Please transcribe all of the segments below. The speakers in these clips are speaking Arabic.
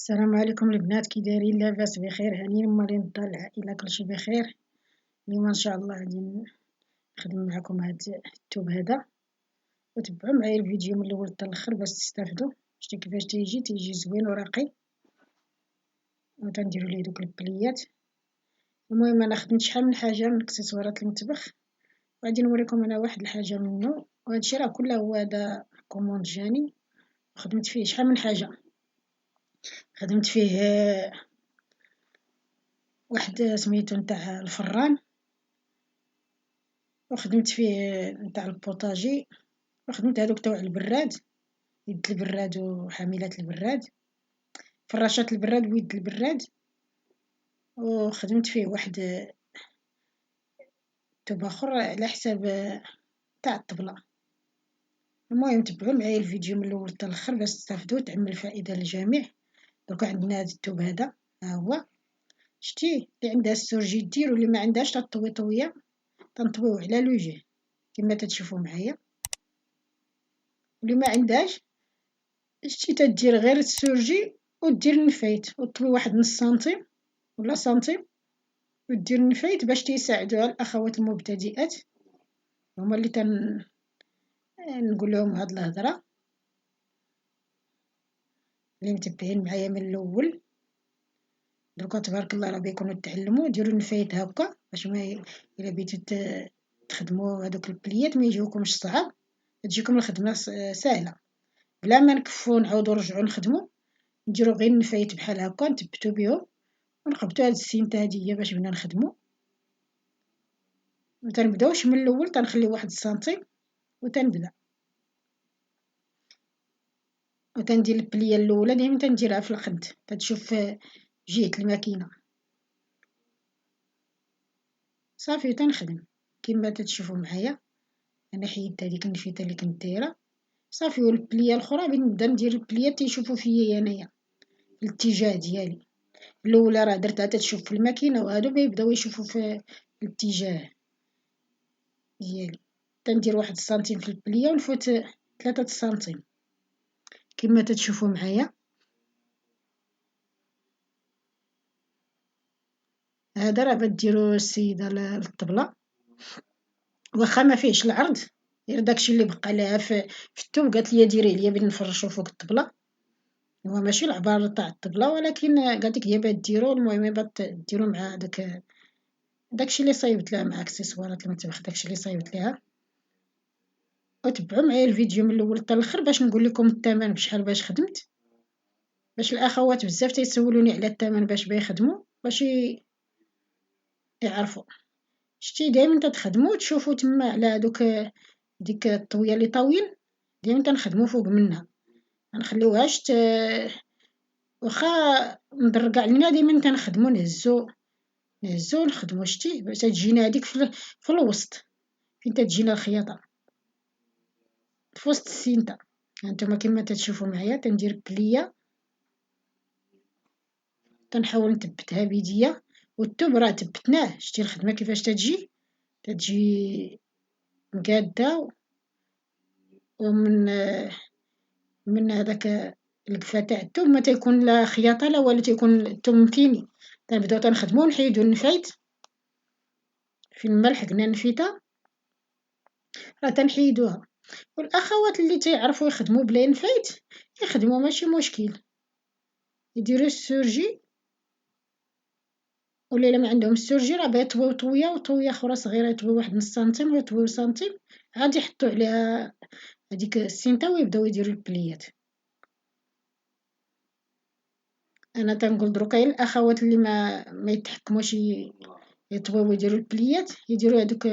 السلام عليكم البنات، كي دايرين؟ لاباس بخير؟ هانيين مالين الدار العائله كلشي بخير. اليوم ان شاء الله غادي نخدم معكم هاد التوب هذا، وتبعوا معايا الفيديو من الاول حتى الاخر باش تستافدوا. شتي كيفاش تيجي زوين ورقي، وتنديروا ليه دوك البليات. المهم انا خدمت شحال من حاجه من اكسسوارات المطبخ، وغادي نوريكم انا واحد الحاجه منه. وهذا الشيء راه كله هو هذا كوموند جاني، وخدمت فيه شحال من حاجه. خدمت فيه واحد سميتو نتاع الفران، وخدمت فيه نتاع البوطاجي، وخدمت هذوك تاع البراد، يد البراد وحاملات البراد، فراشات البراد ويد البراد. وخدمت فيه واحد توب اخر على حساب تاع الطبله. المهم تبعوا معايا الفيديو من الاول حتى الاخر باش تستافدوا تعمل فائده للجميع. دوكا عندنا هذا التوب هذا، ها هو شتي اللي عندها السورجي دير، واللي ما عندهاش تطوي طويه، تنطويوه على لوجه كما تتشوفوا معايا. واللي ما عندهاش شتي تدير غير السورجي ودير النفايت وطوي واحد نص سنتيم ولا سنتيم، ودير النفايت باش تيساعدوها الاخوات المبتدئات، هما اللي نقول لهم هاد الهضره، اللي متبعين معايا من الاول. دركا تبارك الله راه بيكونوا تعلموا ديروا النفايت هكا باش ما الا بيتو تخدموا هذوك البليات ما يجيوكمش صعاب، تجيكم الخدمه سهله، بلا ما نكفوا نعاودوا نرجعوا نخدموا. نديروا غير النفايت بحال هكا نثبتوا بهم، ونقبطوا هاد السينتا هادي باش بدنا نخدموا. وتنبداوش من الاول، تنخلي واحد السنتيم وتنبدا، وتندير البليه الاولى ديما تنديرها في القد، تتشوف جهه الماكينه صافي تنخدم كما تتشوفوا معايا. انا حيدت هذيك النفيته اللي كنت دايره صافي، والبليه الاخرى نبدا ندير البليات تيشوفوا فيا انايا في الاتجاه ديالي. الاولى راه درتها تتشوف في الماكينه، وهادو بيبداو يشوفوا في الاتجاه ديالي. تندير واحد السنتيم في البليه ونفوت 3 سنتيم كما تتشوفوا معايا. هذا راه بديروا السيده للطبله، واخا ما فيهش العرض، غير داكشي اللي بقى لها في الثوب قالت لي ديريه ليا بين نفرشوا فوق الطبله. هو ماشي العبار تاع الطبله، ولكن قالت لك هي باه ديرو، المهم باه ديرو مع داكشي اللي صايبت لها، مع اكسسوارات المطبخ داكشي اللي صايبت لها. وتبعوا معايا الفيديو من الاول حتى الاخر باش نقول لكم الثمن بشحال باش خدمت، باش الاخوات بزاف تيسولوني على الثمن باش بيخدموا باش يعرفوا. شتي دائما تتخدموا تشوفوا تما على هذوك ديك الطويه اللي طاوين، دائما تنخدموا فوق منها، ما نخليوهاش واخا مدرقع علينا، دائما تنخدموا نهزو ونخدموا شتي باش تجينا هذيك في الوسط، فين تجينا الخياطه في وسط السينتا. هانتوما كما تتشوفوا معايا تندير بليه، تنحاول نثبتها بيديا. والثوب راه ثبتناه، شتي الخدمه كيفاش تجي مقاده. ومن هذاك القفا تاع الثوب ما تيكون لا خياطه لا والو، تيكون الثوب مفيني. تنبداو تنخدمو ونحيدو النفايت، فين ما لحقنا النفيته راه تنحيدوها. والاخوات اللي تيعرفوا يخدموا بلا نفايت يخدموا ماشي مشكل، يديروا السورجي، ولا الا ما عندهم السورجي راه بيطويو طويه وطويه اخرى صغيره، يطويو واحد نص سنتيم ويطويو سنتيم، عاد يحطوا عليها هذيك السينتا ويبداو يديروا البليات. انا تنقول دروكا الاخوات اللي ما يتحكموش يطويو ويديروا البليات، يديروا هذوك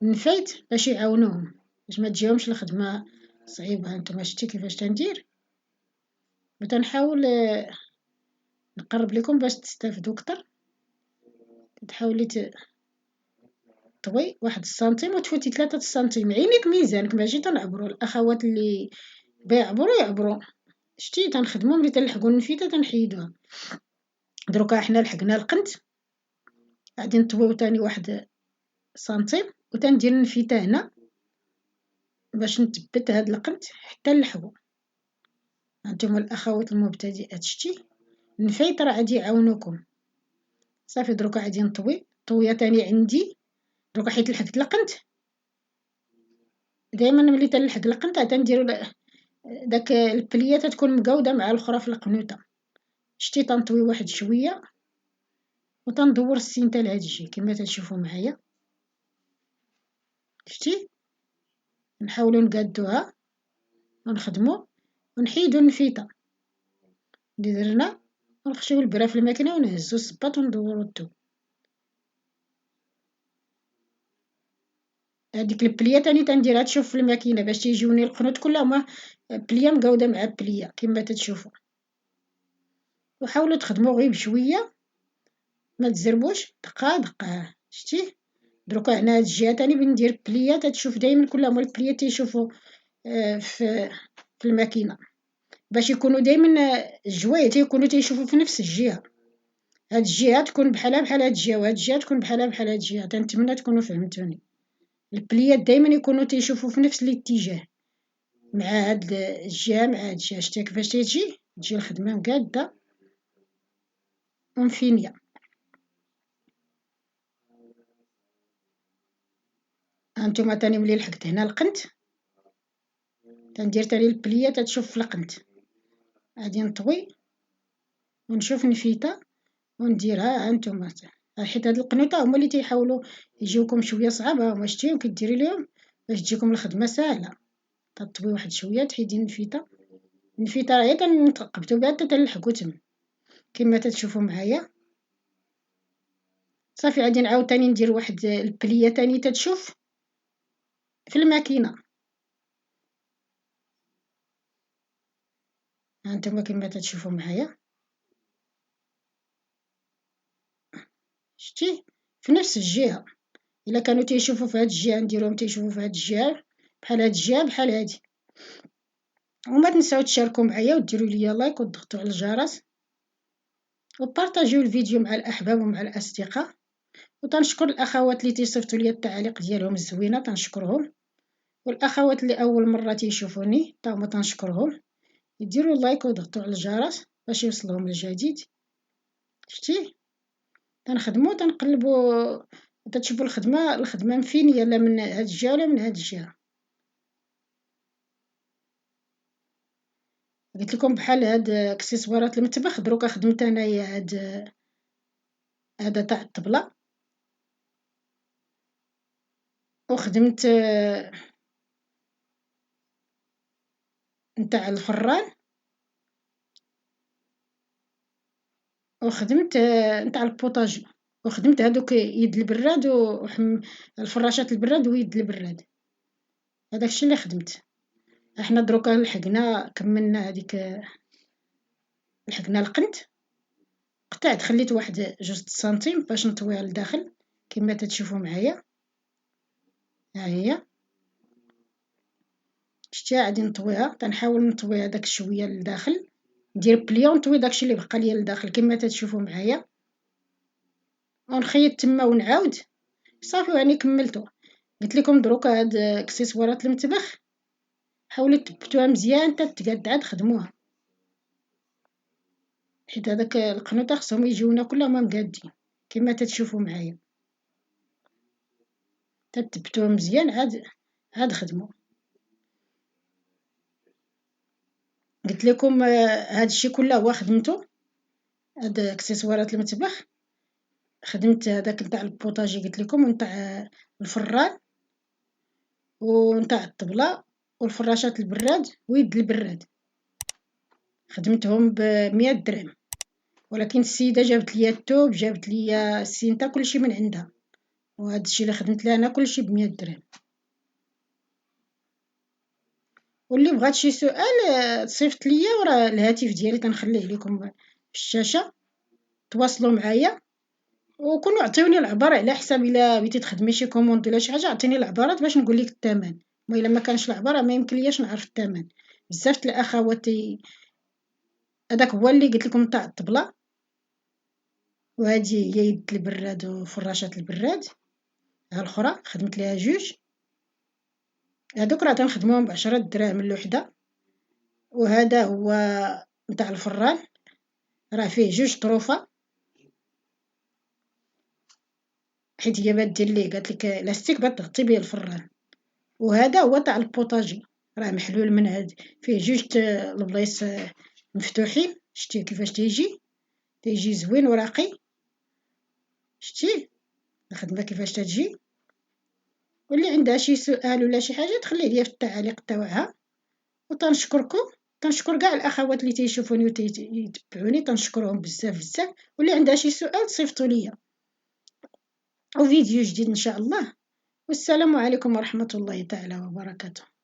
النفايت باش يعاونوهم، باش ما تجيهمش الخدمه صعيبه. هانتوما شتي كيفاش تندير، وتنحاول نقرب لكم باش تستافدوا اكثر. تحاولي طوي واحد السنتيم وتفوتي 3 سنتيم، عينيك ميزانك ماشي تنعبروا. الاخوات اللي بيعبروا يعبروا، شتي تنخدموا ملي تلحقوا النفيته تنحيدوها. دروكا حنا لحقنا القنت، غادي نطويو تاني واحد سنتيم وتندير النفيته هنا باش نثبت هاد القنت حتى نلحقوا. هانتوما الاخوات المبتدئات شتي النفيطر غادي يعاونوكم. صافي دروكا غادي نطوي الطويه تاني عندي. دروكا حيت لحقت القنت، دائما ملي تنلحق القنت تنديرو داك البليه تتكون مقاوده مع الاخرى في القنوته. شتي تنطوي واحد شويه وتندور السينتا لهاد الجهه كما تشوفوا معايا. شتي نحاولوا نقادوها ونخدموا ونحيدوا النفيطه اللي درنا ونخشيو البرا في الماكينه ونهزو الصباط وندورو الدو. هذيك البليه تاني تنديرها تشوف في الماكينه باش تيجيوني القنوت كلهم بليه مقاوده مع بليه كما تتشوفوا. وحاولوا تخدموا غير بشويه ما تزربوش دقه دقه. شتي دروكا هنا هاد الجهه تاني بندير بليه تتشوف دائما كلهم البليه تيشوفوا في الماكينه باش يكونوا دائما الجوايه تيكونوا تيشوفوا في نفس الجهه. هاد الجهه تكون بحال هاد الجهه وهاد الجهه تكون بحال هاد الجهه. تنتمنى تكونوا فهمتوني. البليات دائما يكونوا تيشوفوا في نفس الاتجاه مع هاد الجهه مع هاد الجهه. شتي كيفاش تجي الخدمه مقاده ومفينيه. هانتوما تاني ملي لحقت هنا القنت تندير تاني البليه تتشوف في القنت. غادي نطوي ونشوف نفيته ونديرها. هانتوما حيت هاد القنوطه هما اللي تيحاولوا يجيوكم شويه صعابه هما. شتيهم كديري لهم باش تجيكم الخدمه ساهله. تطوي واحد شويه تحيدي النفيته. النفيته راهي تنتقبتو بها حتى تنلحقو تما كما تتشوفوا معايا. صافي غادي نعاود تاني ندير واحد البليه تاني تتشوف في الماكينه. هانتوما كما تتشوفوا معايا. شتي في نفس الجهه. الا كانوا تيشوفوا في هاد الجهه نديروهم تيشوفوا في هاد الجهه بحال هاد الجهه بحال هادي. وما تنساو تشاركوا معايا وديروا لي لايك وتضغطوا على الجرس وبارطاجيو الفيديو مع الاحباب ومع الاصدقاء. وتنشكر الاخوات اللي تيصيفطوا لي التعاليق ديالهم الزوينه تنشكرهم. والاخوات اللي اول مره تيشوفوني تا هما تنشكرهم. يديروا لايك ويضغطوا على الجرس باش يوصلهم الجديد. شتي تنخدموا تنقلبوا تتشوفوا الخدمه مفينيه لا من هاد الجهه ولا من هاد الجهه. قلت لكم بحال هاد اكسسوارات المطبخ دروكا خدمت انايا هذا تاع الطبله وخدمت نتاع الفران وخدمت نتاع البوطاجي وخدمت هادوك يد البراد الفراشات البراد ويد البراد. هذاك الشيء اللي خدمت. احنا دروكا لحقنا كملنا هذيك لحقنا القنت. قطعت خليت واحد 2 سنتيم باش نطويها لداخل كما تتشوفوا معايا. ها هي شتي غادي نطويها تنحاول نطويها داك شويه لداخل. ندير بلي ونطوي داكشي اللي بقى ليا لداخل كما تتشوفوا معايا ونخيط تما ونعاود. صافي واني كملتو. قلت لكم دروكا هاد اكسسوارات المطبخ حاولوا تثبتوها مزيان حتى تقاد عاد خدموها حيت هذاك القنوطه خصهم يجيونا كلهم مقادين كما تتشوفوا معايا. تثبتوها مزيان عاد خدموا. قلت لكم هاد الشيء كله هو خدمته. هاد اكسسوارات المطبخ خدمت هذاك نتاع البوطاجي قلت لكم ونتاع الفران ونتاع الطبله والفراشات البراد ويد البراد. خدمتهم ب100 درهم. ولكن السيده جابت لي الثوب جابت لي السينتا كلشي من عندها. وهذا الشيء اللي خدمت له انا كلشي ب100 درهم. واللي بغات شي سؤال تصيفط ليا وراه الهاتف ديالي تنخليه لكم في الشاشه. تواصلوا معايا وكونوا عطيوني العبار على حساب الا بغيتي تخدمي شي كوموند ولا شي حاجه عطيني العبارات باش نقول لك الثمن. ما الا ما كانش العباره ما يمكن لياش نعرف الثمن. بزاف الاخوات هذاك هو اللي قلت لكم تاع الطبله. وهذه هي يد البراد وفراشات البراد. ها الاخرى خدمت ليها 2. هادوك راه تنخدموهم ب10 دراهم الوحده. وهذا هو نتاع الفران. راه فيه 2 طروفة، حيت هي بات دير ليه قالت لك لاستيك بات تغطي بيه الفران، وهذا هو تاع البوطاجي راه محلول من هاد، فيه 2 البلايص مفتوحين. شتيه كيفاش تيجي زوين وراقي، شتيه الخدمة كيفاش تجي. واللي عندها شي سؤال ولا شي حاجة تخليه ليا في التعاليق تاعها. وتنشكركم، تنشكر كاع الاخوات اللي تيشوفوني وتيتبعوني، تنشكرهم بزاف بزاف. واللي عندها شي سؤال صيفطوا ليا، وفيديو جديد ان شاء الله. والسلام عليكم ورحمة الله تعالى وبركاته.